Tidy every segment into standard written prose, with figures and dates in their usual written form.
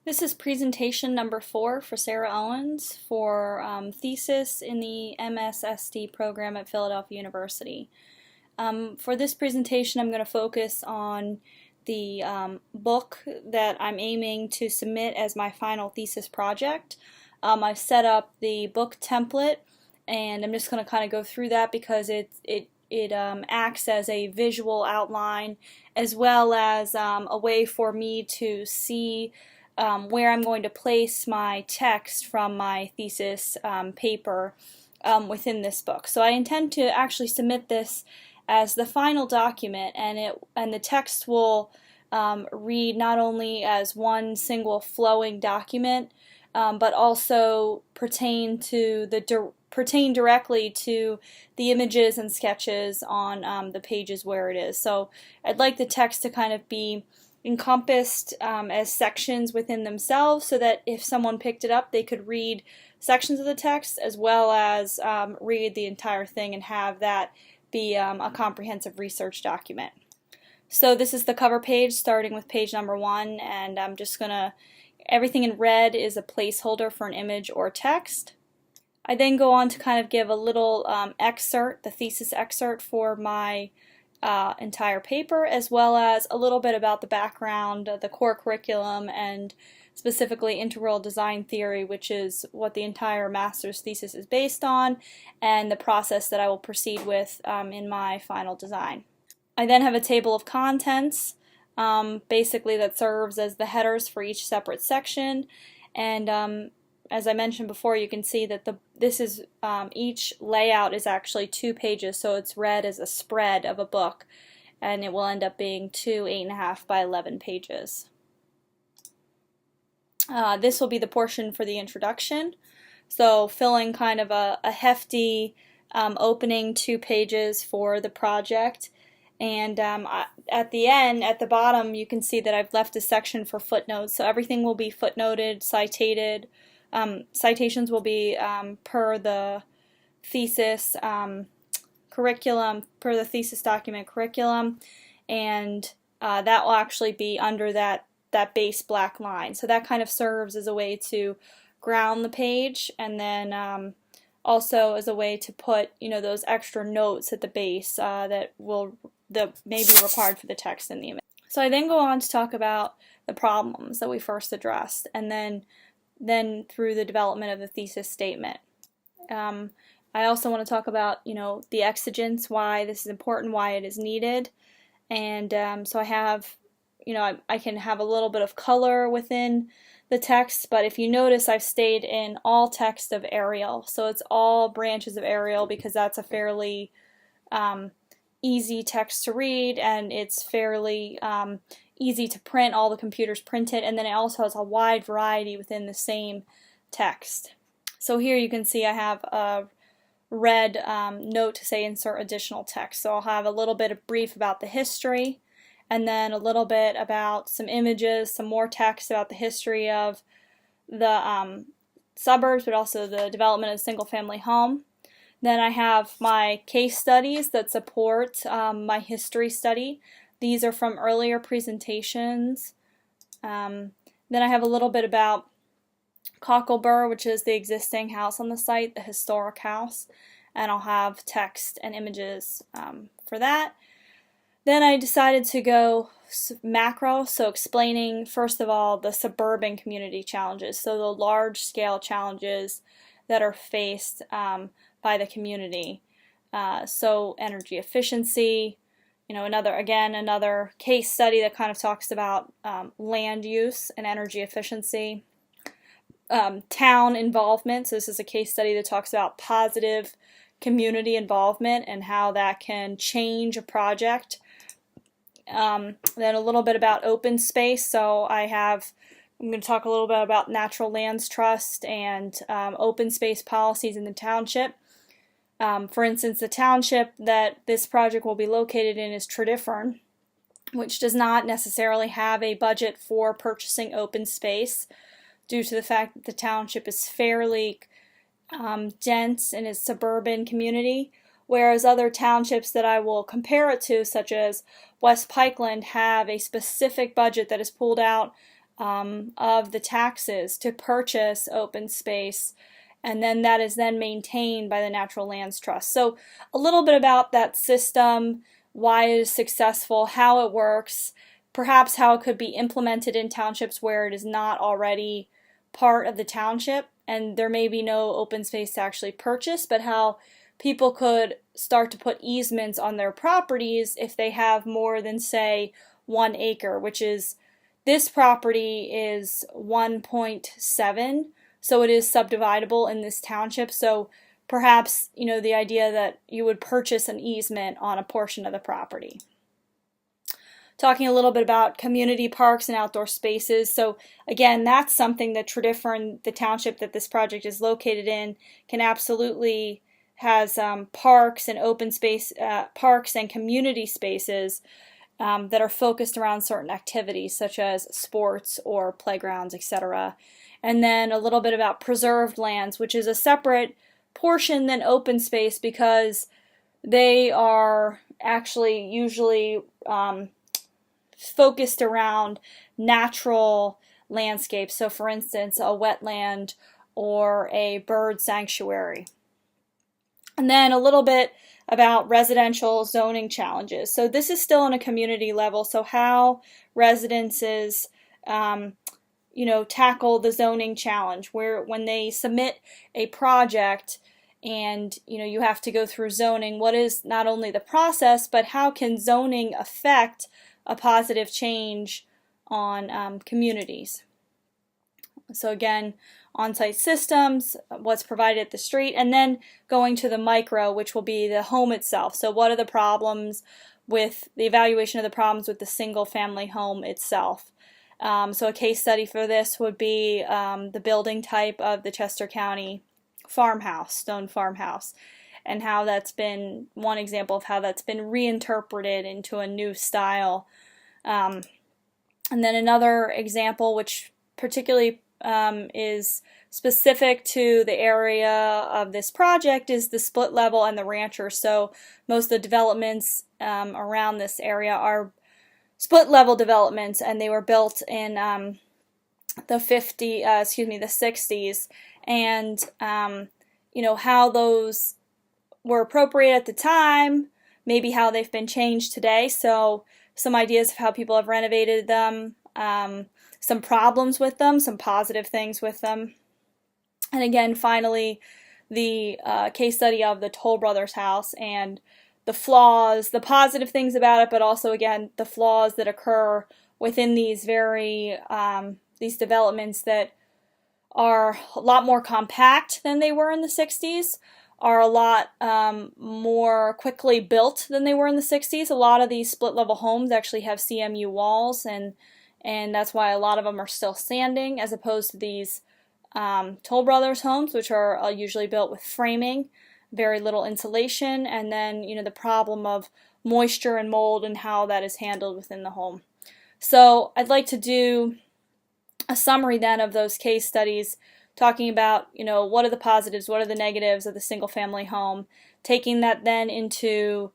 This is presentation number 4 for Sarah Owens for thesis in the MSSD program at Philadelphia University. For this presentation, I'm going to focus on the book that I'm aiming to submit as my final thesis project. I've set up the book template, and I'm just going to kind of go through that because it acts as a visual outline as well as a way for me to see where I'm going to place my text from my thesis paper within this book. So I intend to actually submit this as the final document, and the text will read not only as one single flowing document, but also pertain directly to the images and sketches on the pages where it is. So I'd like the text to kind of be encompassed as sections within themselves, so that if someone picked it up, they could read sections of the text as well as read the entire thing and have that be a comprehensive research document. So this is the cover page, starting with page number 1, and I'm just gonna, everything in red is a placeholder for an image or text. I then go on to kind of give a little excerpt, the thesis excerpt for my entire paper, as well as a little bit about the background, the core curriculum, and specifically integral design theory, which is what the entire master's thesis is based on, and the process that I will proceed with in my final design. I then have a table of contents, basically that serves as the headers for each separate section, and as I mentioned before, you can see that each layout is actually 2 pages, so it's read as a spread of a book, and it will end up being 2 8.5 by 11 pages. This will be the portion for the introduction, so filling kind of a hefty opening 2 pages for the project. And at the end, at the bottom, you can see that I've left a section for footnotes, so everything will be footnoted, citated. Citations will be per the thesis curriculum, per the thesis document curriculum, and that will actually be under that base black line. So that kind of serves as a way to ground the page, and then also as a way to put, those extra notes at the base that may be required for the text in the image. So I then go on to talk about the problems that we first addressed, and then through the development of the thesis statement. I also want to talk about, the exigence, why this is important, why it is needed, and so I have, I can have a little bit of color within the text, but if you notice, I've stayed in all text of Arial, so it's all branches of Arial because that's a fairly easy text to read, and it's fairly easy to print. All the computers print it, and then it also has a wide variety within the same text. So here you can see I have a red note to say insert additional text. So I'll have a little bit of brief about the history, and then a little bit about some images, some more text about the history of the suburbs, but also the development of the single-family home. Then I have my case studies that support my history study. These are from earlier presentations. Then I have a little bit about Cocklebur, which is the existing house on the site, the historic house, and I'll have text and images for that. Then I decided to go macro, so explaining first of all the suburban community challenges, so the large-scale challenges that are faced by the community. So energy efficiency, another case study that kind of talks about land use and energy efficiency. Town involvement, so this is a case study that talks about positive community involvement and how that can change a project. Then a little bit about open space, so I'm going to talk a little bit about Natural Lands Trust and open space policies in the township. For instance, the township that this project will be located in is Tredyffrin, which does not necessarily have a budget for purchasing open space due to the fact that the township is fairly dense in its suburban community, whereas other townships that I will compare it to, such as West Pikeland, have a specific budget that is pulled out of the taxes to purchase open space, and then that is then maintained by the Natural Lands Trust. So a little bit about that system, why it is successful, how it works, perhaps how it could be implemented in townships where it is not already part of the township and there may be no open space to actually purchase, but how people could start to put easements on their properties if they have more than, say, 1 acre, which is, this property is 1.7, so it is subdividable in this township. So perhaps, the idea that you would purchase an easement on a portion of the property. Talking a little bit about community parks and outdoor spaces. So again, that's something that Tredyffrin, the township that this project is located in, can absolutely has parks and open space, parks and community spaces that are focused around certain activities such as sports or playgrounds, etc. And then a little bit about preserved lands, which is a separate portion than open space because they are actually usually focused around natural landscapes. So for instance, a wetland or a bird sanctuary. And then a little bit about residential zoning challenges. So this is still on a community level. So how residences, tackle the zoning challenge, where when they submit a project and you have to go through zoning, what is not only the process, but how can zoning affect a positive change on communities. So again, on-site systems, what's provided at the street, and then going to the micro, which will be the home itself. So what are the problems with the evaluation of the problems with the single-family home itself? So a case study for this would be the building type of the Chester County farmhouse, stone farmhouse, and how that's been one example of how that's been reinterpreted into a new style. And then another example, which particularly is specific to the area of this project, is the split level and the rancher. So most of the developments around this area are split level developments, and they were built in the 60s, and how those were appropriate at the time, maybe how they've been changed today. So some ideas of how people have renovated them, some problems with them, some positive things with them. And again, finally, the case study of the Toll Brothers house and the flaws, the positive things about it, but also, again, the flaws that occur within these these developments that are a lot more compact than they were in the 60s, are a lot more quickly built than they were in the 60s. A lot of these split-level homes actually have CMU walls, and that's why a lot of them are still standing, as opposed to these Toll Brothers homes, which are usually built with framing, very little insulation, and then the problem of moisture and mold and how that is handled within the home. So I'd like to do a summary then of those case studies, talking about what are the positives, what are the negatives of the single-family home, taking that then into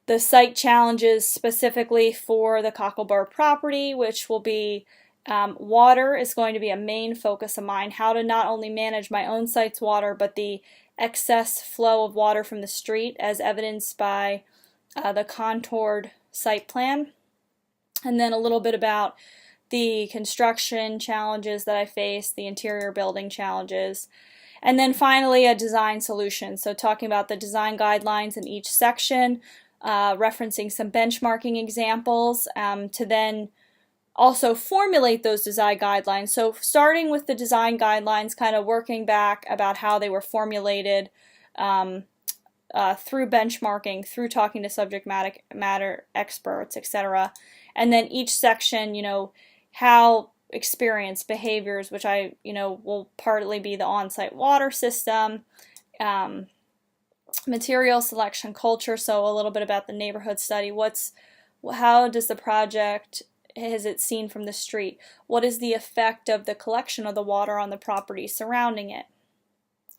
the site challenges specifically for the Cocklebur property, which will be water is going to be a main focus of mine, how to not only manage my own site's water, but the excess flow of water from the street as evidenced by the contoured site plan. And then a little bit about the construction challenges that I face, the interior building challenges. And then finally a design solution. So talking about the design guidelines in each section, referencing some benchmarking examples to then also formulate those design guidelines. So starting with the design guidelines, kind of working back about how they were formulated through benchmarking, through talking to subject matter experts, etc. And then each section, how experience, behaviors, which I, will partly be the on-site water system, material selection, culture, so a little bit about the neighborhood study. How does the project, has it seen from the street? What is the effect of the collection of the water on the property surrounding it?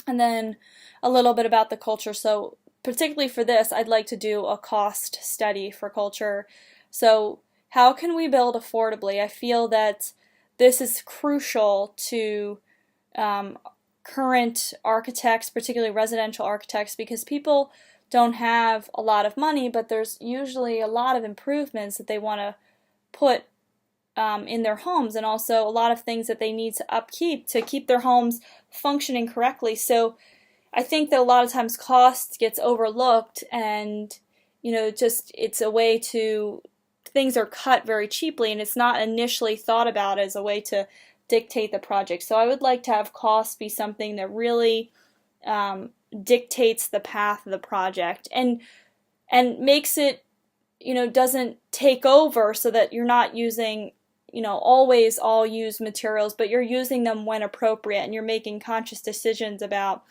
And then a little bit about the culture. So particularly for this, I'd like to do a cost study for culture. So how can we build affordably? I feel that this is crucial to current architects, particularly residential architects, because people don't have a lot of money, but there's usually a lot of improvements that they want to put in their homes, and also a lot of things that they need to upkeep to keep their homes functioning correctly. So I think that a lot of times cost gets overlooked, and just it's a way to, things are cut very cheaply, and it's not initially thought about as a way to dictate the project. So I would like to have cost be something that really dictates the path of the project, and makes it, doesn't take over, so that you're not using, always all used materials, but you're using them when appropriate, and you're making conscious decisions about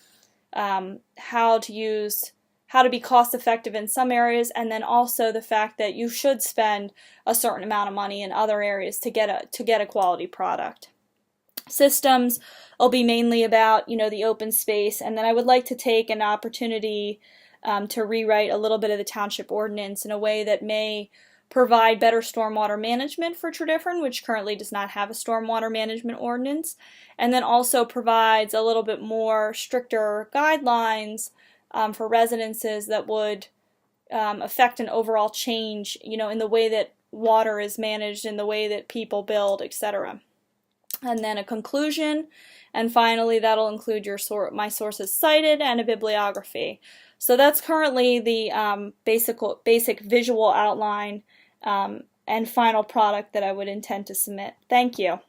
how to be cost effective in some areas, and then also the fact that you should spend a certain amount of money in other areas to get a quality product. Systems will be mainly about, the open space, and then I would like to take an opportunity to rewrite a little bit of the township ordinance in a way that may provide better stormwater management for Tredyffrin, which currently does not have a stormwater management ordinance, and then also provides a little bit more stricter guidelines for residences that would affect an overall change, in the way that water is managed, in the way that people build, etc. And then a conclusion, and finally that'll include my sources cited and a bibliography. So that's currently the basic visual outline and final product that I would intend to submit. Thank you.